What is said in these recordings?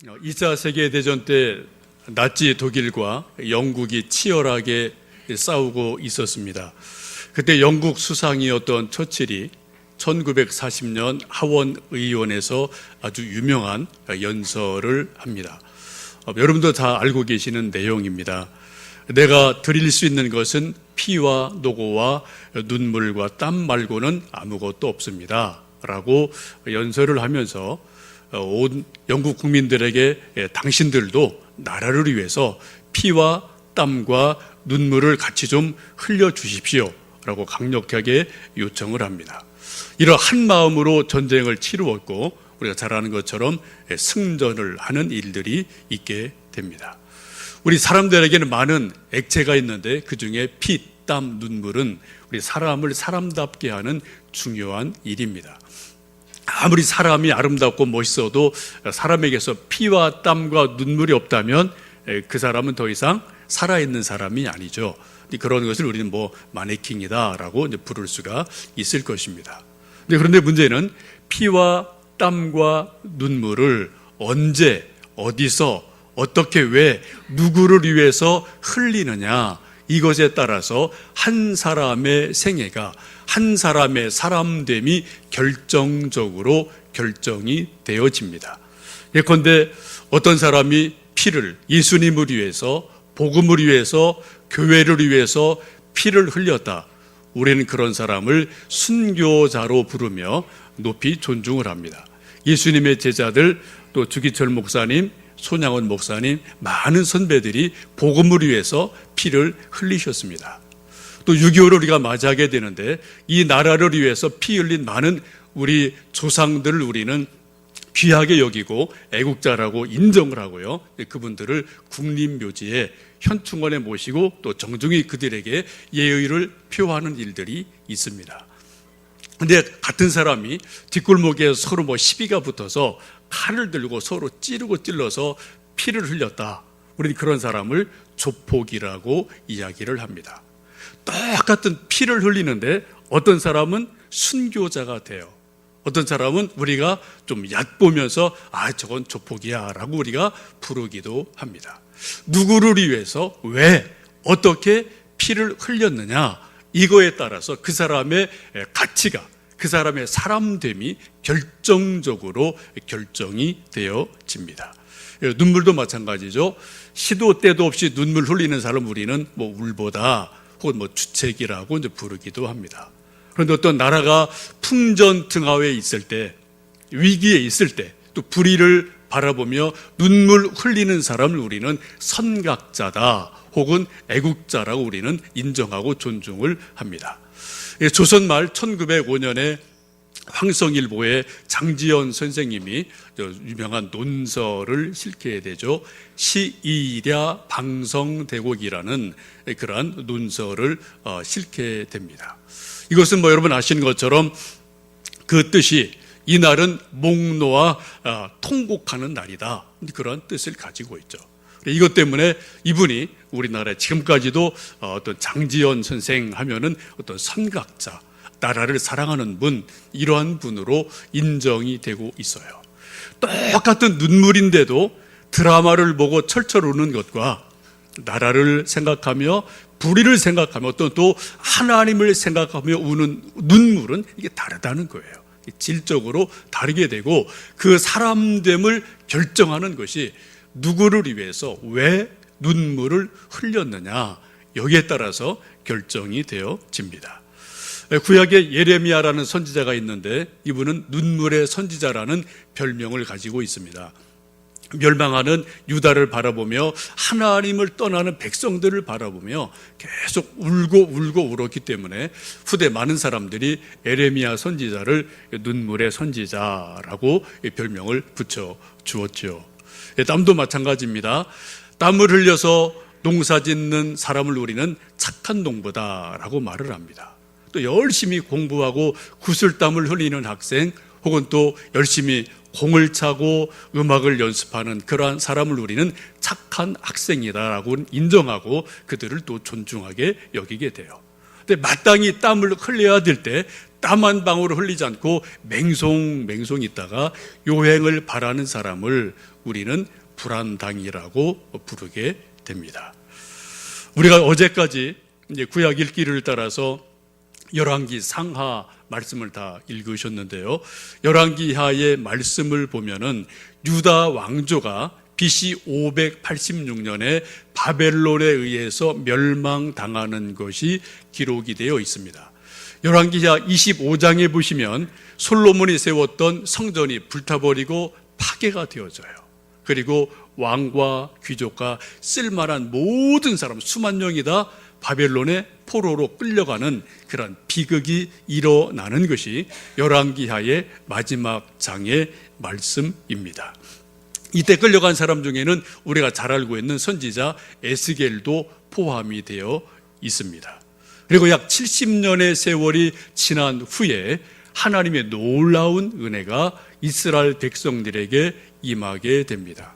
2차 세계대전 때 나치 독일과 영국이 치열하게 싸우고 있었습니다. 그때 영국 수상이었던 처칠이 1940년 하원의원에서 아주 유명한 연설을 합니다. 여러분도 다 알고 계시는 내용입니다. 내가 드릴 수 있는 것은 피와 노고와 눈물과 땀 말고는 아무것도 없습니다. 라고 연설을 하면서 온 영국 국민들에게 당신들도 나라를 위해서 피와 땀과 눈물을 같이 좀 흘려주십시오. 라고 강력하게 요청을 합니다. 이런 한 마음으로 전쟁을 치루었고 우리가 잘 아는 것처럼 승전을 하는 일들이 있게 됩니다. 우리 사람들에게는 많은 액체가 있는데 그중에 피, 땀, 눈물은 우리 사람을 사람답게 하는 중요한 일입니다. 아무리 사람이 아름답고 멋있어도 사람에게서 피와 땀과 눈물이 없다면 그 사람은 더 이상 살아있는 사람이 아니죠. 그런 것을 우리는 마네킹이다라고 이제 부를 수가 있을 것입니다. 그런데 문제는 피와 땀과 눈물을 언제, 어디서, 어떻게, 왜, 누구를 위해서 흘리느냐, 이것에 따라서 한 사람의 생애가, 한 사람의 사람됨이 결정적으로 결정이 되어집니다. 예컨대 어떤 사람이 피를 예수님을 위해서, 복음을 위해서, 교회를 위해서 피를 흘렸다. 우리는 그런 사람을 순교자로 부르며 높이 존중을 합니다. 예수님의 제자들, 또 주기철 목사님, 손양원 목사님, 많은 선배들이 복음을 위해서 피를 흘리셨습니다. 또 6.25를 우리가 맞이하게 되는데 이 나라를 위해서 피 흘린 많은 우리 조상들을 우리는 귀하게 여기고 애국자라고 인정을 하고요. 그분들을 국립묘지에 현충원에 모시고 또 정중히 그들에게 예의를 표하는 일들이 있습니다. 근데 같은 사람이 뒷골목에 서로 시비가 붙어서 칼을 들고 서로 찌르고 찔러서 피를 흘렸다. 우리는 그런 사람을 조폭이라고 이야기를 합니다. 똑같은 피를 흘리는데 어떤 사람은 순교자가 돼요. 어떤 사람은 우리가 좀 얕보면서 저건 조폭이야 라고 우리가 부르기도 합니다. 누구를 위해서 왜 어떻게 피를 흘렸느냐, 이거에 따라서 그 사람의 가치가, 그 사람의 사람됨이 결정적으로 결정이 되어집니다. 눈물도 마찬가지죠. 시도 때도 없이 눈물 흘리는 사람 우리는 울보다 혹은 주책이라고 이제 부르기도 합니다. 그런데 어떤 나라가 풍전등화에 있을 때, 위기에 있을 때, 또 불의를 바라보며 눈물 흘리는 사람을 우리는 선각자다 혹은 애국자라고 우리는 인정하고 존중을 합니다. 조선 말 1905년에 황성일보의 장지연 선생님이 유명한 논설을 실게 되죠. 시이랴 방성대곡이라는 그러한 논설을 실게 됩니다. 이것은 여러분 아시는 것처럼 그 뜻이 이날은 목노아 통곡하는 날이다, 그런 뜻을 가지고 있죠. 이것 때문에 이분이 우리나라에 지금까지도 어떤 장지연 선생 하면은 어떤 선각자, 나라를 사랑하는 분, 이러한 분으로 인정이 되고 있어요. 똑같은 눈물인데도 드라마를 보고 철철 우는 것과 나라를 생각하며 불의를 생각하며 또 하나님을 생각하며 우는 눈물은 이게 다르다는 거예요. 질적으로 다르게 되고 그 사람됨을 결정하는 것이 누구를 위해서 왜 눈물을 흘렸느냐, 여기에 따라서 결정이 되어집니다. 구약에 예레미야라는 선지자가 있는데 이분은 눈물의 선지자라는 별명을 가지고 있습니다. 멸망하는 유다를 바라보며 하나님을 떠나는 백성들을 바라보며 계속 울고 울었기 때문에 후대 많은 사람들이 예레미야 선지자를 눈물의 선지자라고 별명을 붙여 주었죠. 땀도 마찬가지입니다. 땀을 흘려서 농사 짓는 사람을 우리는 착한 농부다라고 말을 합니다. 또 열심히 공부하고 구슬땀을 흘리는 학생 혹은 또 열심히 공을 차고 음악을 연습하는 그러한 사람을 우리는 착한 학생이다라고 인정하고 그들을 또 존중하게 여기게 돼요. 근데 마땅히 땀을 흘려야 될 때 땀 한 방울을 흘리지 않고 맹송맹송 있다가 요행을 바라는 사람을 우리는 불안당이라고 부르게 됩니다. 우리가 어제까지 이제 구약 읽기를 따라서 열왕기 상하 말씀을 다 읽으셨는데요. 열왕기하의 말씀을 보면은 유다 왕조가 BC 586년에 바벨론에 의해서 멸망당하는 것이 기록이 되어 있습니다. 열왕기하 25장에 보시면 솔로몬이 세웠던 성전이 불타버리고 파괴가 되어져요. 그리고 왕과 귀족과 쓸만한 모든 사람 수만 명이 다 바벨론의 포로로 끌려가는 그런 비극이 일어나는 것이 열왕기하의 마지막 장의 말씀입니다. 이때 끌려간 사람 중에는 우리가 잘 알고 있는 선지자 에스겔도 포함이 되어 있습니다. 그리고 약 70년의 세월이 지난 후에 하나님의 놀라운 은혜가 이스라엘 백성들에게 임하게 됩니다.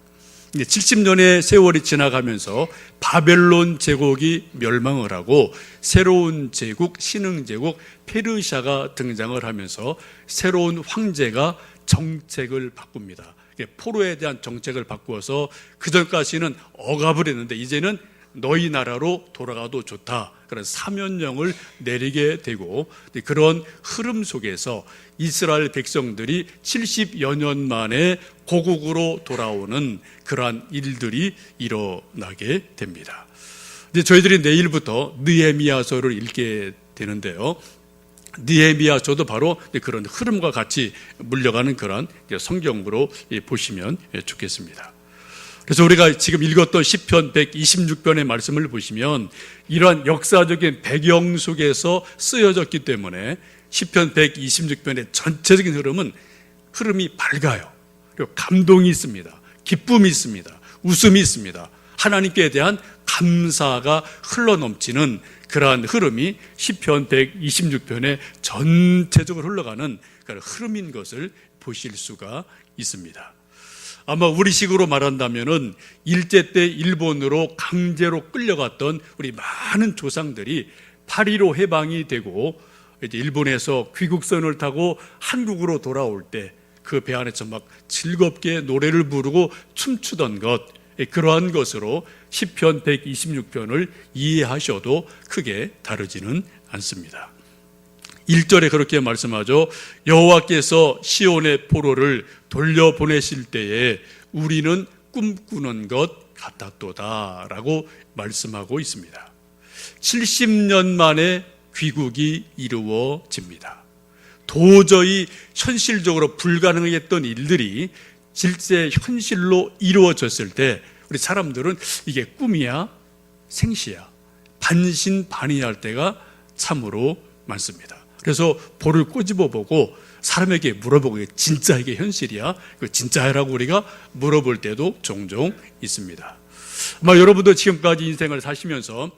70년의 세월이 지나가면서 바벨론 제국이 멸망을 하고 새로운 제국, 신흥제국 페르시아가 등장을 하면서 새로운 황제가 정책을 바꿉니다. 포로에 대한 정책을 바꾸어서 그전까지는 억압을 했는데 이제는 너희 나라로 돌아가도 좋다, 그런 사면령을 내리게 되고, 그런 흐름 속에서 이스라엘 백성들이 70여 년 만에 고국으로 돌아오는 그러한 일들이 일어나게 됩니다. 이제 저희들이 내일부터 느헤미야서를 읽게 되는데요. 느헤미야서도 바로 그런 흐름과 같이 물려가는 그런 성경으로 보시면 좋겠습니다. 그래서 우리가 지금 읽었던 시편 126편의 말씀을 보시면 이러한 역사적인 배경 속에서 쓰여졌기 때문에 시편 126편의 전체적인 흐름이 밝아요. 그리고 감동이 있습니다. 기쁨이 있습니다. 웃음이 있습니다. 하나님께 대한 감사가 흘러넘치는 그러한 흐름이 시편 126편에 전체적으로 흘러가는 그런 흐름인 것을 보실 수가 있습니다. 아마 우리식으로 말한다면은 일제 때 일본으로 강제로 끌려갔던 우리 많은 조상들이 8.15 해방이 되고 이제 일본에서 귀국선을 타고 한국으로 돌아올 때 그 배 안에서 막 즐겁게 노래를 부르고 춤추던 것, 그러한 것으로 시편 126편을 이해하셔도 크게 다르지는 않습니다. 1절에 그렇게 말씀하죠. 여호와께서 시온의 포로를 돌려보내실 때에 우리는 꿈꾸는 것 같았도다 라고 말씀하고 있습니다. 70년 만에 귀국이 이루어집니다. 도저히 현실적으로 불가능했던 일들이 실제 현실로 이루어졌을 때 우리 사람들은 이게 꿈이야 생시야 반신반의할 때가 참으로 많습니다. 그래서 볼을 꼬집어 보고 사람에게 물어보고 진짜 이게 현실이야? 진짜라고 우리가 물어볼 때도 종종 있습니다. 아마 여러분도 지금까지 인생을 사시면서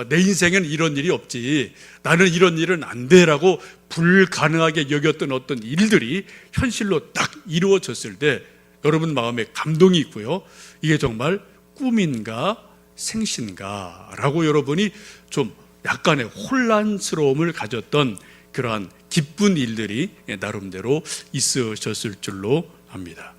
내 인생에는 이런 일이 없지, 나는 이런 일은 안 돼라고 불가능하게 여겼던 어떤 일들이 현실로 딱 이루어졌을 때 여러분 마음에 감동이 있고요. 이게 정말 꿈인가 생신가 라고 여러분이 좀 약간의 혼란스러움을 가졌던 그러한 기쁜 일들이 나름대로 있으셨을 줄로 압니다.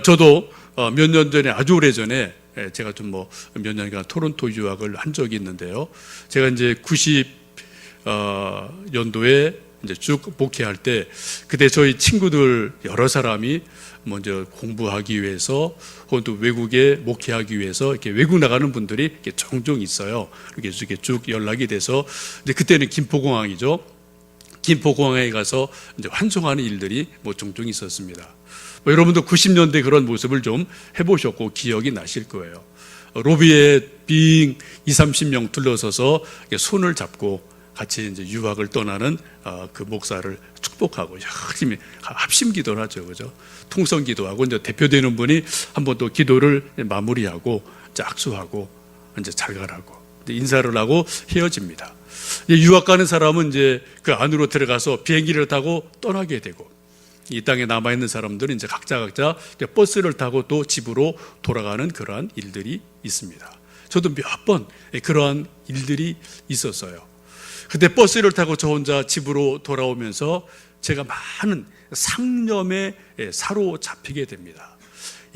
저도 몇 년 전에, 아주 오래 전에 제가 좀 몇 년간 토론토 유학을 한 적이 있는데요. 제가 이제 90년도에 이제 쭉 목회할 때 그때 저희 친구들 여러 사람이 먼저 공부하기 위해서 혹은 또 외국에 목회하기 위해서 이렇게 외국 나가는 분들이 이렇게 종종 있어요. 이렇게 쭉 연락이 돼서, 근데 그때는 김포공항이죠. 김포공항에 가서 이제 환송하는 일들이 종종 있었습니다. 여러분도 90년대 그런 모습을 좀 해보셨고 기억이 나실 거예요. 로비에 빙 20-30명 둘러서서 손을 잡고 같이 이제 유학을 떠나는 그 목사를 축복하고 열심히 합심 기도를 하죠, 그죠? 통성 기도하고 이제 대표되는 분이 한번 또 기도를 마무리하고 이제 악수하고 이제 잘 가라고 인사를 하고 헤어집니다. 유학 가는 사람은 이제 그 안으로 들어가서 비행기를 타고 떠나게 되고, 이 땅에 남아있는 사람들은 이제 각자 버스를 타고 또 집으로 돌아가는 그러한 일들이 있습니다. 저도 몇 번 그러한 일들이 있었어요. 그때 버스를 타고 저 혼자 집으로 돌아오면서 제가 많은 상념에 사로잡히게 됩니다.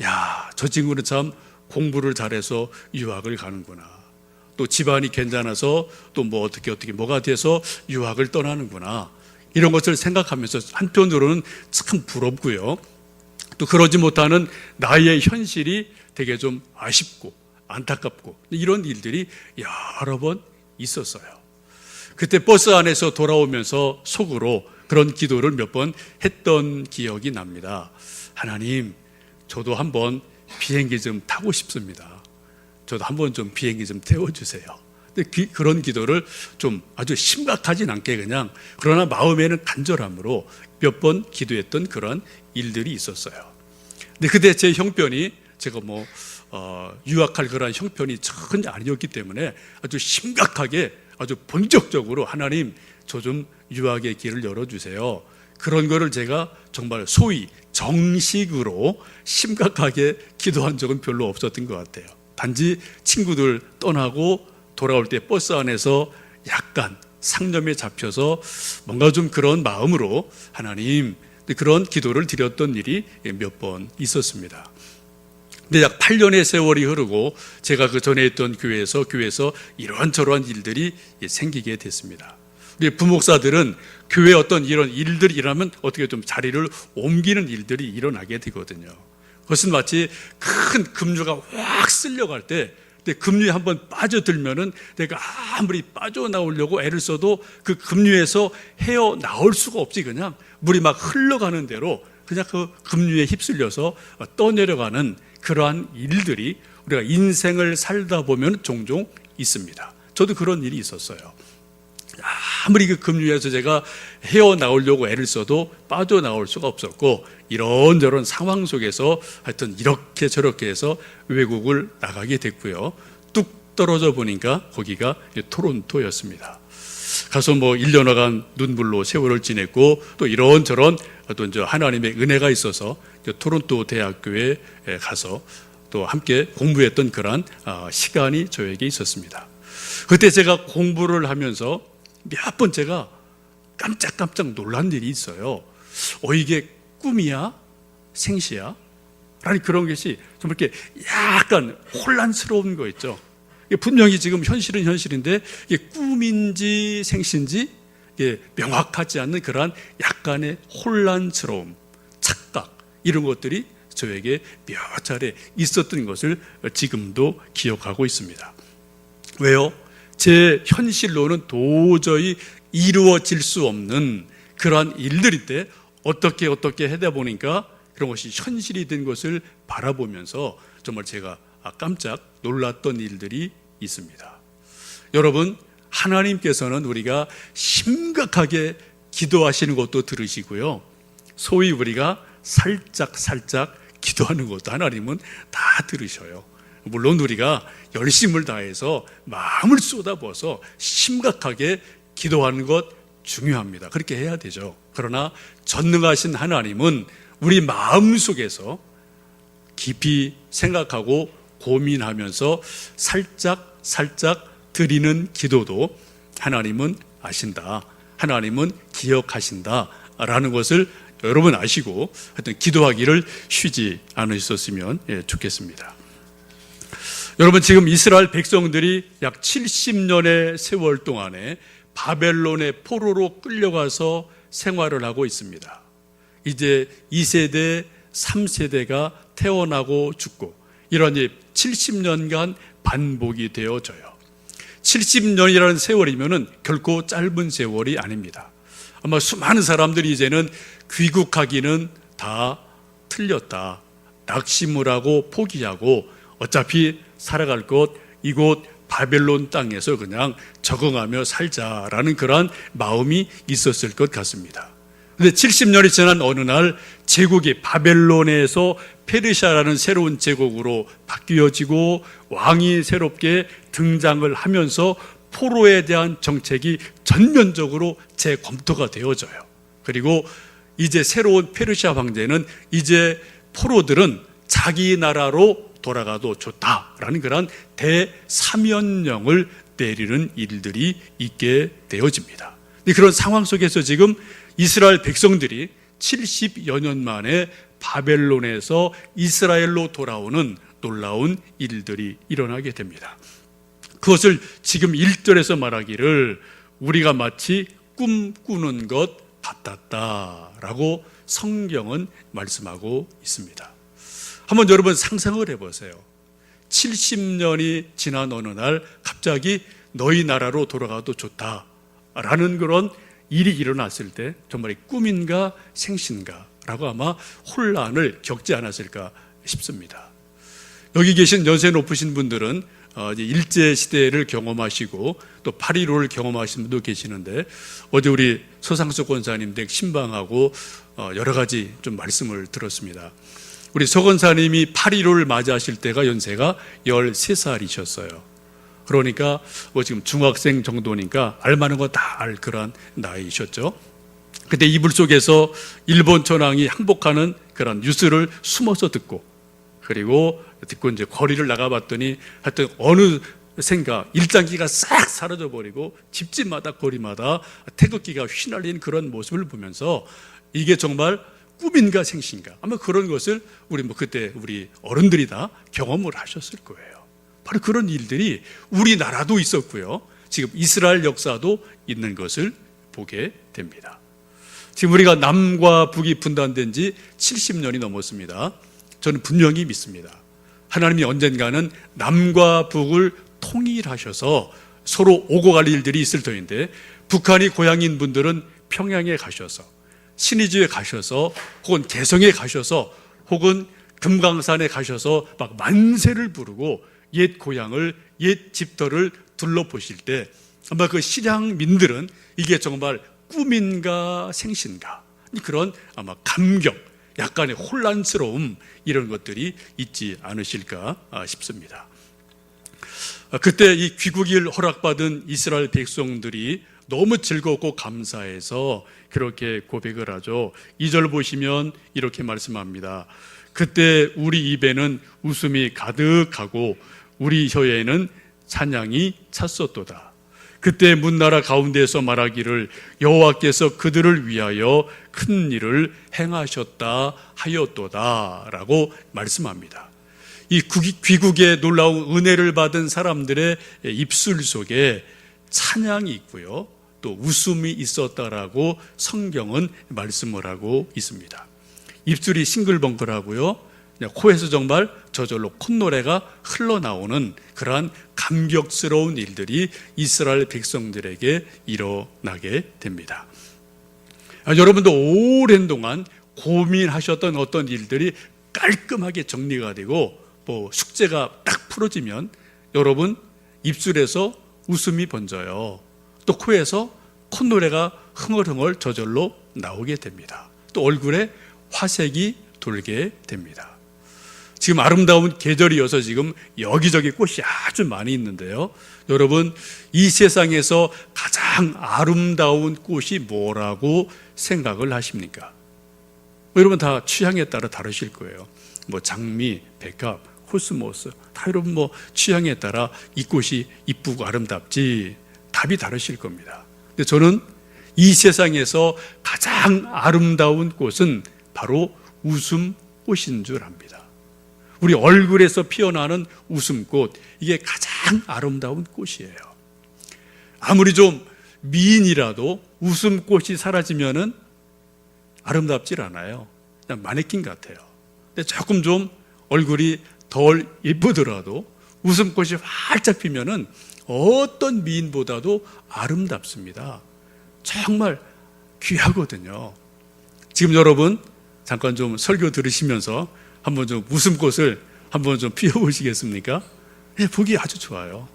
야, 저 친구는 참 공부를 잘해서 유학을 가는구나. 또 집안이 괜찮아서 또 뭐 어떻게 뭐가 돼서 유학을 떠나는구나. 이런 것을 생각하면서 한편으로는 참 부럽고요. 또 그러지 못하는 나의 현실이 되게 좀 아쉽고 안타깝고 이런 일들이 여러 번 있었어요. 그때 버스 안에서 돌아오면서 속으로 그런 기도를 몇 번 했던 기억이 납니다. 하나님, 저도 한번 비행기 좀 타고 싶습니다. 저도 한번 좀 비행기 좀 태워주세요. 근데 그런 기도를 좀 아주 심각하진 않게 그냥, 그러나 마음에는 간절함으로 몇 번 기도했던 그런 일들이 있었어요. 근데 그때 제 형편이 제가 유학할 그런 형편이 전혀 아니었기 때문에 아주 심각하게 아주 본격적으로 하나님, 저 좀 유학의 길을 열어주세요. 그런 거를 제가 정말 소위 정식으로 심각하게 기도한 적은 별로 없었던 것 같아요. 단지 친구들 떠나고 돌아올 때 버스 안에서 약간 상념에 잡혀서 뭔가 좀 그런 마음으로 하나님, 그런 기도를 드렸던 일이 몇 번 있었습니다. 근데 약 8년의 세월이 흐르고 제가 그 전에 있던 교회에서 이러한저러한 일들이 생기게 됐습니다. 우리 부목사들은 교회 어떤 이런 일들이 일어나면 어떻게 좀 자리를 옮기는 일들이 일어나게 되거든요. 그것은 마치 큰 급류가 확 쓸려갈 때, 근데 급류에 한번 빠져들면은 내가 아무리 빠져나오려고 애를 써도 그 급류에서 헤어나올 수가 없지. 그냥 물이 막 흘러가는 대로 그냥 그 급류에 휩쓸려서 떠내려가는 그러한 일들이 우리가 인생을 살다 보면 종종 있습니다. 저도 그런 일이 있었어요. 아무리 그 급류에서 제가 헤어나오려고 애를 써도 빠져나올 수가 없었고, 이런저런 상황 속에서 하여튼 이렇게 저렇게 해서 외국을 나가게 됐고요. 뚝 떨어져 보니까 거기가 토론토였습니다. 가서 1년여간 눈물로 세월을 지냈고, 또 이런저런 어떤 하나님의 은혜가 있어서 토론토 대학교에 가서 또 함께 공부했던 그런 시간이 저에게 있었습니다. 그때 제가 공부를 하면서 몇 번 제가 깜짝깜짝 놀란 일이 있어요. 이게 꿈이야? 생시야? 라는 그런 것이 정말 이렇게 약간 혼란스러운 거 있죠. 분명히 지금 현실은 현실인데 이게 꿈인지 생시인지 명확하지 않는 그러한 약간의 혼란스러움, 착각, 이런 것들이 저에게 몇 차례 있었던 것을 지금도 기억하고 있습니다. 왜요? 제 현실로는 도저히 이루어질 수 없는 그러한 일들일 때 어떻게 하다 보니까 그런 것이 현실이 된 것을 바라보면서 정말 제가 깜짝 놀랐던 일들이 있습니다. 여러분, 하나님께서는 우리가 심각하게 기도하시는 것도 들으시고요, 소위 우리가 살짝 기도하는 것도 하나님은 다 들으셔요. 물론 우리가 열심을 다해서 마음을 쏟아부어서 심각하게 기도하는 것 중요합니다. 그렇게 해야 되죠. 그러나 전능하신 하나님은 우리 마음속에서 깊이 생각하고 고민하면서 살짝 드리는 기도도 하나님은 아신다, 하나님은 기억하신다 라는 것을 여러분 아시고 하여튼 기도하기를 쉬지 않으셨으면 좋겠습니다. 여러분, 지금 이스라엘 백성들이 약 70년의 세월 동안에 바벨론의 포로로 끌려가서 생활을 하고 있습니다. 이제 2세대, 3세대가 태어나고 죽고 이런 70년간 반복이 되어져요. 70년이라는 세월이면은 결코 짧은 세월이 아닙니다. 아마 수많은 사람들이 이제는 귀국하기는 다 틀렸다, 낙심을 하고 포기하고 어차피 살아갈 곳 이곳 바벨론 땅에서 그냥 적응하며 살자라는 그런 마음이 있었을 것 같습니다. 그런데 70년이 지난 어느 날 제국이 바벨론에서 페르시아라는 새로운 제국으로 바뀌어지고 왕이 새롭게 등장을 하면서 포로에 대한 정책이 전면적으로 재검토가 되어져요. 그리고 이제 새로운 페르시아 황제는 이제 포로들은 자기 나라로 돌아가도 좋다라는 그런 대사면령을 내리는 일들이 있게 되어집니다. 그런 상황 속에서 지금 이스라엘 백성들이 70여 년 만에 바벨론에서 이스라엘로 돌아오는 놀라운 일들이 일어나게 됩니다. 그것을 지금 1절에서 말하기를 우리가 마치 꿈꾸는 것 같았다라고 성경은 말씀하고 있습니다. 한번 여러분 상상을 해보세요. 70년이 지난 어느 날 갑자기 너희 나라로 돌아가도 좋다라는 그런 일이 일어났을 때 정말 꿈인가 생신가 라고 아마 혼란을 겪지 않았을까 싶습니다. 여기 계신 연세 높으신 분들은 이제 일제시대를 경험하시고 또 8.15를 경험하신 분도 계시는데 어제 우리 서상수 권사님 댁 신방하고 여러 가지 좀 말씀을 들었습니다. 우리 서 권사님이 8.15를 맞이하실 때가 연세가 13살이셨어요. 그러니까 지금 중학생 정도니까 알만한 거 다 알 그런 나이셨죠. 그때 이불 속에서 일본 전황이 항복하는 그런 뉴스를 숨어서 듣고 그리고 이제 거리를 나가봤더니 하여튼 어느 생각 일장기가 싹 사라져버리고 집집마다 거리마다 태극기가 휘날린 그런 모습을 보면서 이게 정말 꿈인가 생신가 아마 그런 것을 우리 그때 우리 어른들이 다 경험을 하셨을 거예요. 바로 그런 일들이 우리나라도 있었고요. 지금 이스라엘 역사도 있는 것을 보게 됩니다. 지금 우리가 남과 북이 분단된 지 70년이 넘었습니다. 저는 분명히 믿습니다. 하나님이 언젠가는 남과 북을 통일하셔서 서로 오고 갈 일들이 있을 터인데 북한이 고향인 분들은 평양에 가셔서 신의주에 가셔서 혹은 개성에 가셔서 혹은 금강산에 가셔서 막 만세를 부르고 옛 고향을 옛 집터를 둘러보실 때 아마 그 실향민들은 이게 정말 꿈인가 생신가 그런 아마 감격 약간의 혼란스러움 이런 것들이 있지 않으실까 싶습니다. 그때 이 귀국을 허락받은 이스라엘 백성들이 너무 즐겁고 감사해서 그렇게 고백을 하죠. 2절 보시면 이렇게 말씀합니다. 그때 우리 입에는 웃음이 가득하고 우리 혀에는 찬양이 찼었도다. 그때 문나라 가운데에서 말하기를 여호와께서 그들을 위하여 큰 일을 행하셨다 하였도다 라고 말씀합니다. 이 귀국의 놀라운 은혜를 받은 사람들의 입술 속에 찬양이 있고요 또 웃음이 있었다라고 성경은 말씀을 하고 있습니다. 입술이 싱글벙글하고요 코에서 정말 저절로 콧노래가 흘러나오는 그러한 감격스러운 일들이 이스라엘 백성들에게 일어나게 됩니다. 여러분도 오랜 동안 고민하셨던 어떤 일들이 깔끔하게 정리가 되고 숙제가 딱 풀어지면 여러분 입술에서 웃음이 번져요. 또 코에서 콧노래가 흥얼흥얼 저절로 나오게 됩니다. 또 얼굴에 화색이 돌게 됩니다. 지금 아름다운 계절이어서 지금 여기저기 꽃이 아주 많이 있는데요. 여러분 이 세상에서 가장 아름다운 꽃이 뭐라고 생각을 하십니까? 여러분 다 취향에 따라 다르실 거예요. 장미, 백합, 코스모스 다 여러분 취향에 따라 이 꽃이 이쁘고 아름답지 답이 다르실 겁니다. 근데 저는 이 세상에서 가장 아름다운 꽃은 바로 웃음꽃인 줄 압니다. 우리 얼굴에서 피어나는 웃음꽃 이게 가장 아름다운 꽃이에요. 아무리 좀 미인이라도 웃음꽃이 사라지면은 아름답질 않아요. 그냥 마네킹 같아요. 근데 조금 좀 얼굴이 덜 예쁘더라도 웃음꽃이 활짝 피면은 어떤 미인보다도 아름답습니다. 정말 귀하거든요. 지금 여러분 잠깐 좀 설교 들으시면서 한번 좀 웃음꽃을 한번 좀 피워보시겠습니까? 예, 보기 아주 좋아요.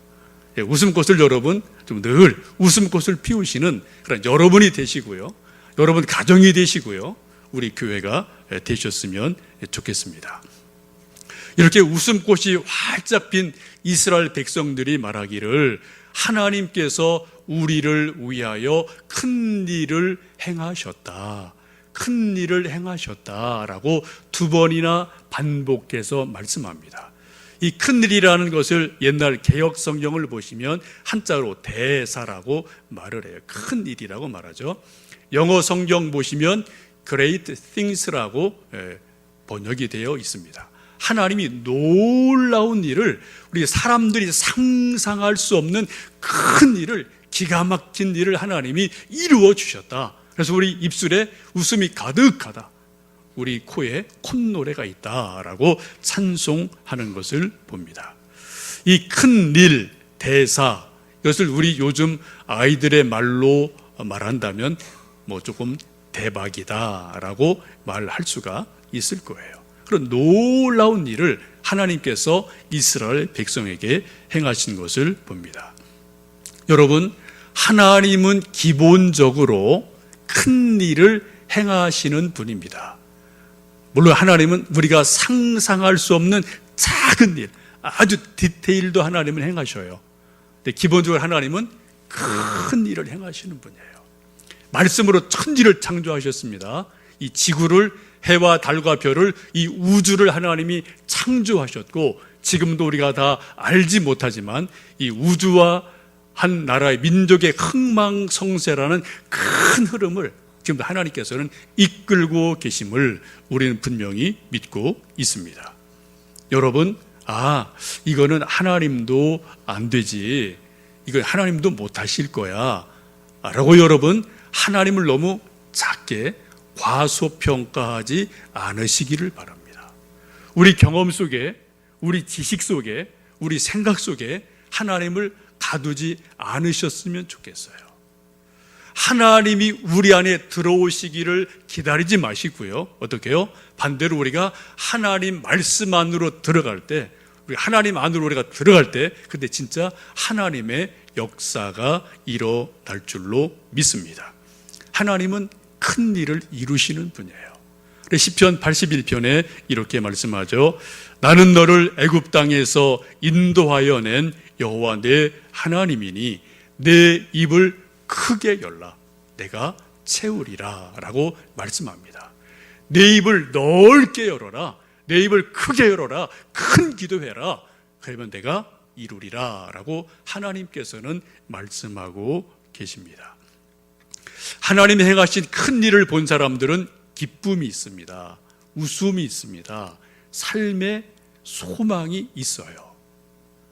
예, 웃음꽃을 여러분 좀 늘 웃음꽃을 피우시는 그런 여러분이 되시고요. 여러분 가정이 되시고요. 우리 교회가 되셨으면 좋겠습니다. 이렇게 웃음꽃이 활짝 핀 이스라엘 백성들이 말하기를 하나님께서 우리를 위하여 큰 일을 행하셨다. 큰 일을 행하셨다라고 두 번이나 반복해서 말씀합니다. 이 큰일이라는 것을 옛날 개역 성경을 보시면 한자로 대사라고 말을 해요. 큰일이라고 말하죠. 영어 성경 보시면 Great Things라고 번역이 되어 있습니다. 하나님이 놀라운 일을, 우리 사람들이 상상할 수 없는 큰 일을, 기가 막힌 일을 하나님이 이루어 주셨다. 그래서 우리 입술에 웃음이 가득하다, 우리 코에 콧노래가 있다라고 찬송하는 것을 봅니다. 이 큰 일, 대사, 이것을 우리 요즘 아이들의 말로 말한다면 조금 대박이다라고 말할 수가 있을 거예요. 그런 놀라운 일을 하나님께서 이스라엘 백성에게 행하신 것을 봅니다. 여러분, 하나님은 기본적으로 큰 일을 행하시는 분입니다. 물론 하나님은 우리가 상상할 수 없는 작은 일, 아주 디테일도 하나님은 행하셔요. 근데 기본적으로 하나님은 큰 일을 행하시는 분이에요. 말씀으로 천지를 창조하셨습니다. 이 지구를, 해와 달과 별을, 이 우주를 하나님이 창조하셨고, 지금도 우리가 다 알지 못하지만 이 우주와 한 나라의 민족의 흥망성쇠라는 큰 흐름을 지금도 하나님께서는 이끌고 계심을 우리는 분명히 믿고 있습니다. 여러분, 이거는 하나님도 안 되지, 이거 하나님도 못하실 거야 라고 여러분, 하나님을 너무 작게 과소평가하지 않으시기를 바랍니다. 우리 경험 속에, 우리 지식 속에, 우리 생각 속에 하나님을 가두지 않으셨으면 좋겠어요. 하나님이 우리 안에 들어오시기를 기다리지 마시고요. 어떻게요? 반대로 우리가 하나님 말씀 안으로 들어갈 때, 하나님 안으로 우리가 들어갈 때, 그때 진짜 하나님의 역사가 일어날 줄로 믿습니다. 하나님은 큰 일을 이루시는 분이에요. 시편 81편에 이렇게 말씀하죠. 나는 너를 애굽 땅에서 인도하여 낸 여호와 내 하나님이니 내 입을 크게 열라 내가 채우리라 라고 말씀합니다. 내 입을 넓게 열어라, 내 입을 크게 열어라, 큰 기도해라, 그러면 내가 이루리라 라고 하나님께서는 말씀하고 계십니다. 하나님이 행하신 큰 일을 본 사람들은 기쁨이 있습니다. 웃음이 있습니다. 삶의 소망이 있어요.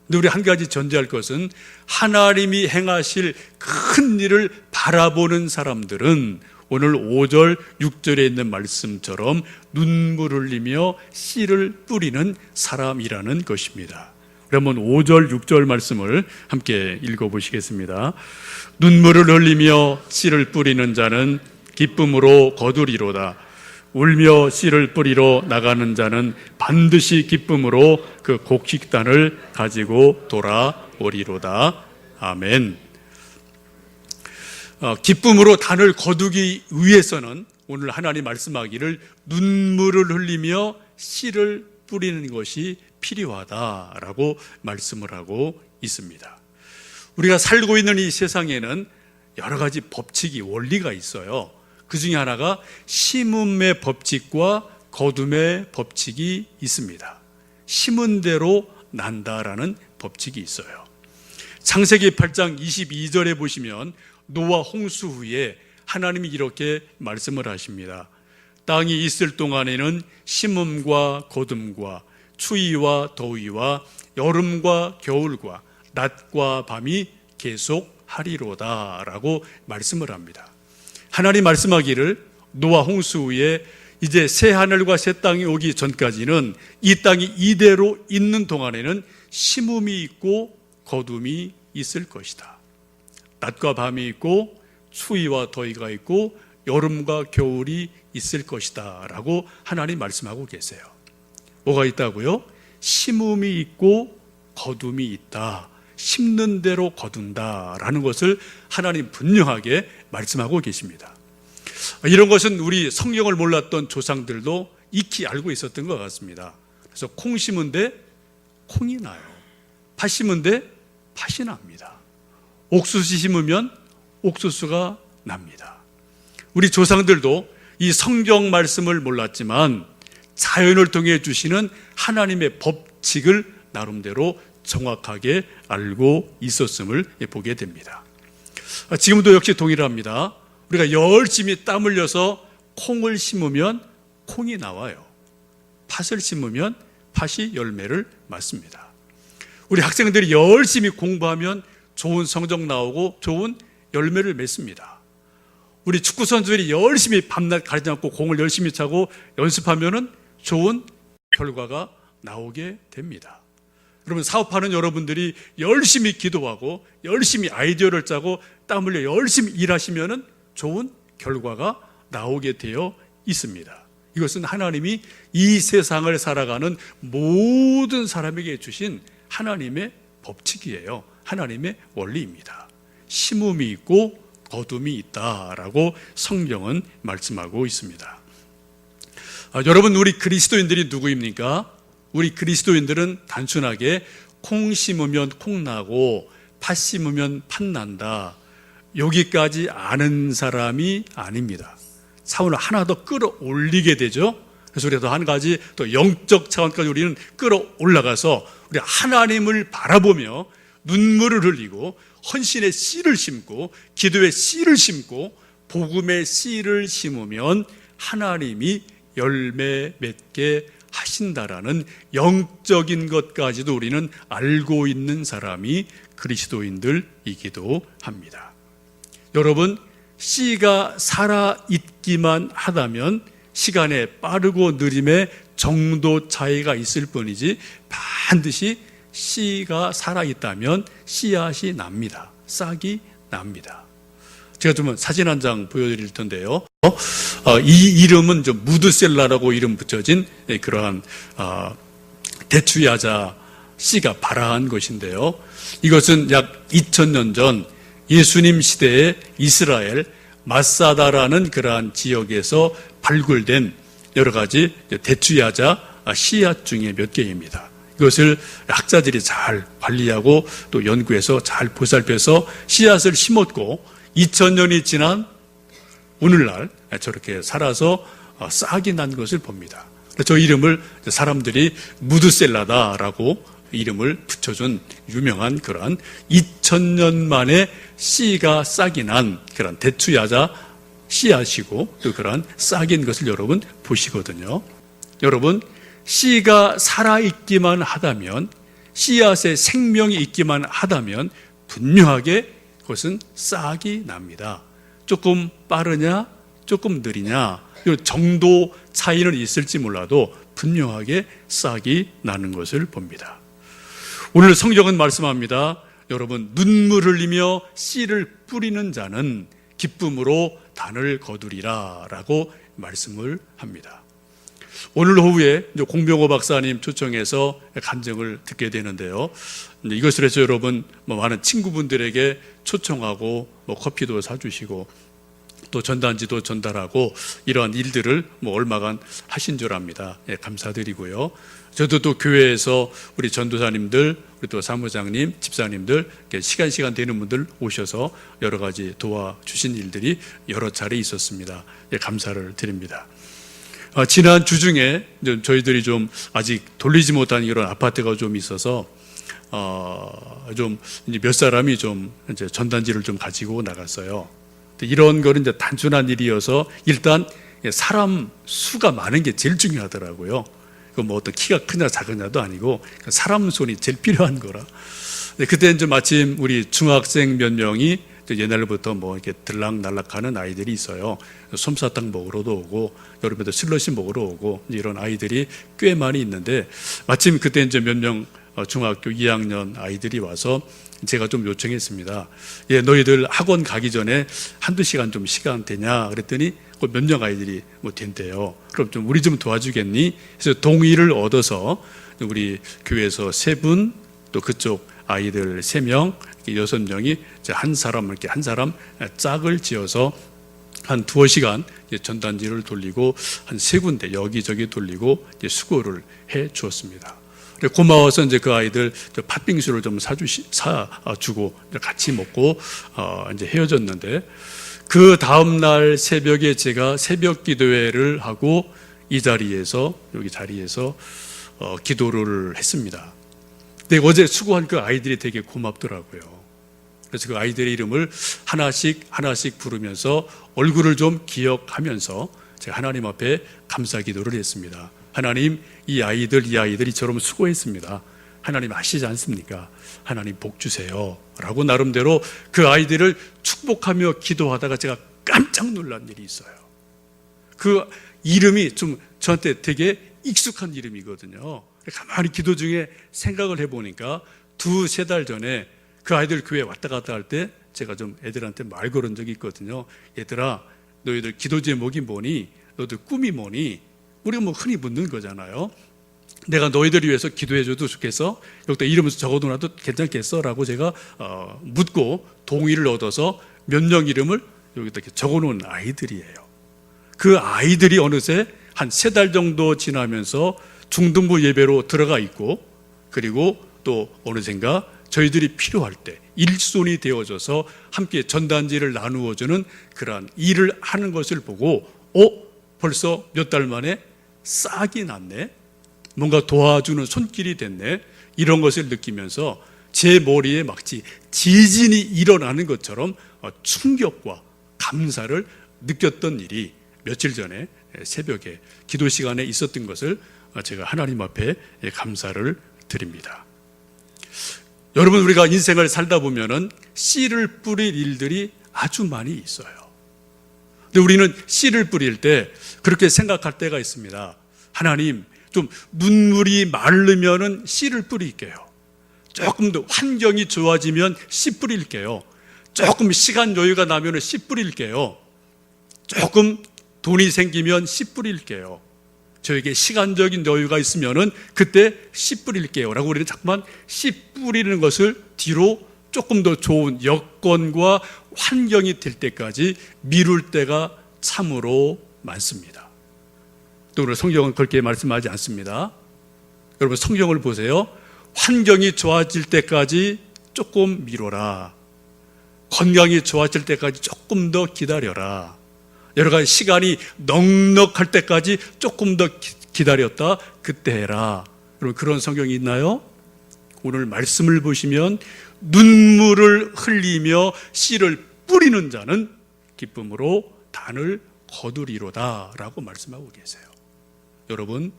근데 우리 한 가지 전제할 것은, 하나님이 행하실 큰 일을 바라보는 사람들은 오늘 5절, 6절에 있는 말씀처럼 눈물을 흘리며 씨를 뿌리는 사람이라는 것입니다. 그러면 5절, 6절 말씀을 함께 읽어보시겠습니다. 눈물을 흘리며 씨를 뿌리는 자는 기쁨으로 거두리로다. 울며 씨를 뿌리러 나가는 자는 반드시 기쁨으로 그 곡식단을 가지고 돌아오리로다. 아멘. 기쁨으로 단을 거두기 위해서는 오늘 하나님 말씀하기를 눈물을 흘리며 씨를 뿌리는 것이 필요하다라고 말씀을 하고 있습니다. 우리가 살고 있는 이 세상에는 여러 가지 법칙이, 원리가 있어요. 그 중에 하나가 심음의 법칙과 거둠의 법칙이 있습니다. 심은 대로 난다라는 법칙이 있어요. 창세기 8장 22절에 보시면 노아 홍수 후에 하나님이 이렇게 말씀을 하십니다. 땅이 있을 동안에는 심음과 거둠과 추위와 더위와 여름과 겨울과 낮과 밤이 계속하리로다 라고 말씀을 합니다. 하나님 말씀하기를 노아 홍수 후에 이제 새 하늘과 새 땅이 오기 전까지는 이 땅이 이대로 있는 동안에는 심음이 있고 거둠이 있을 것이다. 낮과 밤이 있고 추위와 더위가 있고 여름과 겨울이 있을 것이다 라고 하나님 말씀하고 계세요. 뭐가 있다고요? 심음이 있고 거둠이 있다. 심는 대로 거둔다라는 것을 하나님 분명하게 말씀하고 계십니다. 이런 것은 우리 성경을 몰랐던 조상들도 익히 알고 있었던 것 같습니다. 그래서 콩 심은데 콩이 나요. 팥 심은데 팥이 납니다. 옥수수 심으면 옥수수가 납니다. 우리 조상들도 이 성경 말씀을 몰랐지만 자연을 통해 주시는 하나님의 법칙을 나름대로 정확하게 알고 있었음을 보게 됩니다. 지금도 역시 동일합니다. 우리가 열심히 땀 흘려서 콩을 심으면 콩이 나와요. 팥을 심으면 팥이 열매를 맺습니다. 우리 학생들이 열심히 공부하면 좋은 성적 나오고 좋은 열매를 맺습니다. 우리 축구 선수들이 열심히 밤낮 가리지 않고 공을 열심히 차고 연습하면 좋은 결과가 나오게 됩니다. 여러분, 사업하는 여러분들이 열심히 기도하고 열심히 아이디어를 짜고 땀 흘려 열심히 일하시면 좋은 결과가 나오게 되어 있습니다. 이것은 하나님이 이 세상을 살아가는 모든 사람에게 주신 하나님의 법칙이에요. 하나님의 원리입니다. 심음이 있고 거둠이 있다라고 성경은 말씀하고 있습니다. 여러분, 우리 그리스도인들이 누구입니까? 우리 그리스도인들은 단순하게 콩 심으면 콩 나고 팥 심으면 팥 난다, 여기까지 아는 사람이 아닙니다. 차원을 하나 더 끌어올리게 되죠. 그래서 우리가 또 한 가지 또 영적 차원까지 우리는 끌어올라가서 우리 하나님을 바라보며 눈물을 흘리고 헌신의 씨를 심고 기도의 씨를 심고 복음의 씨를 심으면 하나님이 열매 맺게 하신다라는 영적인 것까지도 우리는 알고 있는 사람이 그리스도인들이기도 합니다. 여러분, 씨가 살아있기만 하다면 시간의 빠르고 느림의 정도 차이가 있을 뿐이지 반드시 씨가 살아있다면 씨앗이 납니다. 싹이 납니다. 제가 좀 사진 한 장 보여드릴 텐데요. 이 이름은 좀 무드셀라라고 이름 붙여진 그러한 대추야자 씨가 발아한 것인데요. 이것은 약 2000년 전 예수님 시대의 이스라엘 마사다라는 그러한 지역에서 발굴된 여러 가지 대추야자 씨앗 중에 몇 개입니다. 이것을 학자들이 잘 관리하고 또 연구해서 잘 보살펴서 씨앗을 심었고 2000년이 지난 오늘날 저렇게 살아서 싹이 난 것을 봅니다. 저 이름을 사람들이 무드셀라다라고 이름을 붙여준 유명한 그러한 2000년 만에 씨가 싹이 난 그런 대추야자 씨앗이고 또 그러한 싹인 것을 여러분 보시거든요. 여러분, 씨가 살아있기만 하다면, 씨앗에 생명이 있기만 하다면 분명하게 그것은 싹이 납니다. 조금 빠르냐 조금 느리냐 이 정도 차이는 있을지 몰라도 분명하게 싹이 나는 것을 봅니다. 오늘 성경은 말씀합니다. 여러분, 눈물 흘리며 씨를 뿌리는 자는 기쁨으로 단을 거두리라 라고 말씀을 합니다. 오늘 오후에 공병호 박사님 초청해서 간증을 듣게 되는데요. 이것을 해서 여러분 많은 친구분들에게 초청하고 커피도 사주시고 또 전단지도 전달하고 이러한 일들을 얼마간 하신 줄 압니다. 예, 감사드리고요. 저도 또 교회에서 우리 전도사님들, 우리 또 사무장님, 집사님들 시간 되는 분들 오셔서 여러 가지 도와주신 일들이 여러 차례 있었습니다. 예, 감사를 드립니다. 지난 주 중에 저희들이 좀 아직 돌리지 못한 이런 아파트가 좀 있어서 좀 몇 사람이 좀 이제 전단지를 좀 가지고 나갔어요. 이런 거는 이제 단순한 일이어서 일단 사람 수가 많은 게 제일 중요하더라고요. 뭐 어떤 키가 크냐 작으냐도 아니고 사람 손이 제일 필요한 거라. 그때 이제 마침 우리 중학생 몇 명이 옛날부터 이렇게 들락날락하는 아이들이 있어요. 솜사탕 먹으러도 오고 여름에도 슬러시 먹으러 오고 이런 아이들이 꽤 많이 있는데 마침 그때 이제 몇 명 중학교 2학년 아이들이 와서 제가 좀 요청했습니다. 예, 너희들 학원 가기 전에 한두 시간 좀 시간 되냐 그랬더니 몇 명 아이들이 된대요. 그럼 좀 우리 좀 도와주겠니? 그래서 동의를 얻어서 우리 교회에서 3분 또 그쪽 아이들 3명, 6명이 한 사람 이렇게 한 사람 짝을 지어서 한 2시간 전단지를 돌리고 한 3군데 여기저기 돌리고 수고를 해 주었습니다. 고마워서 이제 그 아이들 팥빙수를 좀 사주고 같이 먹고 이제 헤어졌는데 그 다음날 새벽에 제가 새벽 기도회를 하고 이 자리에서 여기 자리에서 기도를 했습니다. 근데 어제 수고한 그 아이들이 되게 고맙더라고요. 그래서 그 아이들의 이름을 하나씩 부르면서 얼굴을 좀 기억하면서 제가 하나님 앞에 감사 기도를 했습니다. 하나님, 이 아이들이 저럼 수고했습니다. 하나님 아시지 않습니까? 하나님 복 주세요 라고 나름대로 그 아이들을 축복하며 기도하다가 제가 깜짝 놀란 일이 있어요. 그 이름이 좀 저한테 되게 익숙한 이름이거든요. 가만히 기도 중에 생각을 해보니까 2-3달 전에 그 아이들 교회 왔다 갔다 할 때 제가 좀 애들한테 말 걸은 적이 있거든요. 얘들아, 너희들 기도 제목이 뭐니? 너희들 꿈이 뭐니? 우리가 뭐 흔히 묻는 거잖아요. 내가 너희들을 위해서 기도해줘도 좋겠어? 여기다 이름 적어둬놔도 괜찮겠어? 라고 제가 묻고 동의를 얻어서 몇 명 이름을 여기다 이렇게 적어놓은 아이들이에요. 그 아이들이 어느새 한 3달 정도 지나면서 중등부 예배로 들어가 있고, 그리고 또 어느샌가 저희들이 필요할 때 일손이 되어져서 함께 전단지를 나누어주는 그러한 일을 하는 것을 보고 벌써 몇 달 만에 싹이 났네, 뭔가 도와주는 손길이 됐네, 이런 것을 느끼면서 제 머리에 마치 지진이 일어나는 것처럼 충격과 감사를 느꼈던 일이 며칠 전에 새벽에 기도 시간에 있었던 것을 제가 하나님 앞에 감사를 드립니다. 여러분, 우리가 인생을 살다 보면은 씨를 뿌릴 일들이 아주 많이 있어요. 근데 우리는 씨를 뿌릴 때 그렇게 생각할 때가 있습니다. 하나님, 좀 눈물이 마르면은 씨를 뿌릴게요. 조금 더 환경이 좋아지면 씨 뿌릴게요. 조금 시간 여유가 나면 씨 뿌릴게요. 조금 돈이 생기면 씨 뿌릴게요. 저에게 시간적인 여유가 있으면은 그때 씨 뿌릴게요 라고 우리는 자꾸만 씨 뿌리는 것을 뒤로 조금 더 좋은 여건과 환경이 될 때까지 미룰 때가 참으로 많습니다. 또 오늘 성경은 그렇게 말씀하지 않습니다. 여러분, 성경을 보세요. 환경이 좋아질 때까지 조금 미뤄라. 건강이 좋아질 때까지 조금 더 기다려라. 여러 가지 시간이 넉넉할 때까지 조금 더 기다렸다 그때 해라. 여러분, 그런 성경이 있나요? 오늘 말씀을 보시면 눈물을 흘리며 씨를 뿌리는 자는 기쁨으로 단을 거두리로다 라고 말씀하고 계세요. 여러분,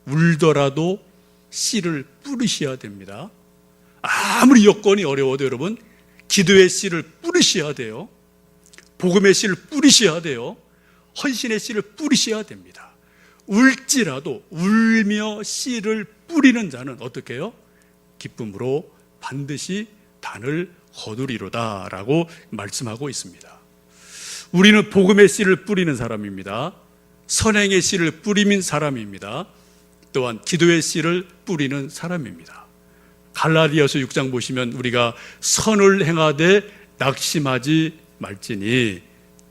울더라도 씨를 뿌리셔야 됩니다. 아무리 여건이 어려워도 여러분, 기도의 씨를 뿌리셔야 돼요. 복음의 씨를 뿌리셔야 돼요. 헌신의 씨를 뿌리셔야 됩니다. 울지라도 울며 씨를 뿌리는 자는 어떻게 해요? 기쁨으로 반드시 단을 거두리로다 라고 말씀하고 있습니다. 우리는 복음의 씨를 뿌리는 사람입니다. 선행의 씨를 뿌리는 사람입니다. 또한 기도의 씨를 뿌리는 사람입니다. 갈라디아서 6장 보시면 우리가 선을 행하되 낙심하지 말지니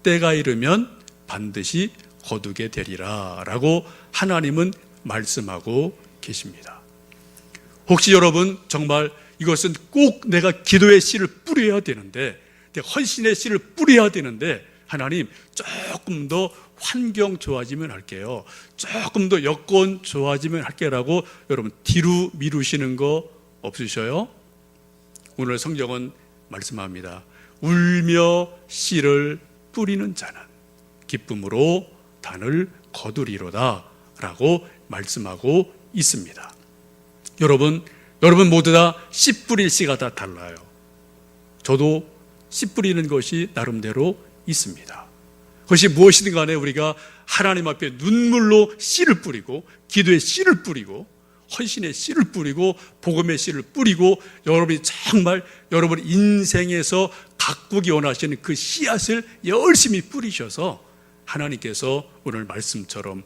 때가 이르면 반드시 거두게 되리라 라고 하나님은 말씀하고 계십니다. 혹시 여러분 정말 이것은 꼭 내가 기도의 씨를 뿌려야 되는데, 헌신의 씨를 뿌려야 되는데, 하나님 조금 더 환경 좋아지면 할게요, 조금 더 여건 좋아지면 할게라고 여러분 뒤로 미루시는 거 없으셔요? 오늘 성경은 말씀합니다. 울며 씨를 뿌리는 자는 기쁨으로 단을 거두리로다 라고 말씀하고 있습니다. 여러분 모두 다 씨 뿌릴 씨가 다 달라요. 저도 씨 뿌리는 것이 나름대로 있습니다. 그것이 무엇이든 간에 우리가 하나님 앞에 눈물로 씨를 뿌리고, 기도의 씨를 뿌리고, 헌신의 씨를 뿌리고, 복음의 씨를 뿌리고, 여러분이 정말 여러분 인생에서 가꾸기 원하시는 그 씨앗을 열심히 뿌리셔서 하나님께서 오늘 말씀처럼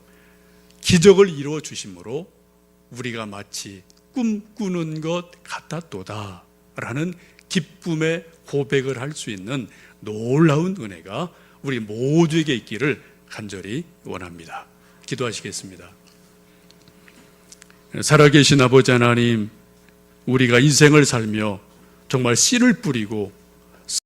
기적을 이루어 주심으로 우리가 마치 꿈꾸는 것 같았도다 라는 기쁨의 고백을 할 수 있는 놀라운 은혜가 우리 모두에게 있기를 간절히 원합니다. 기도하시겠습니다. 살아계신 아버지 하나님, 우리가 인생을 살며 정말 씨를 뿌리고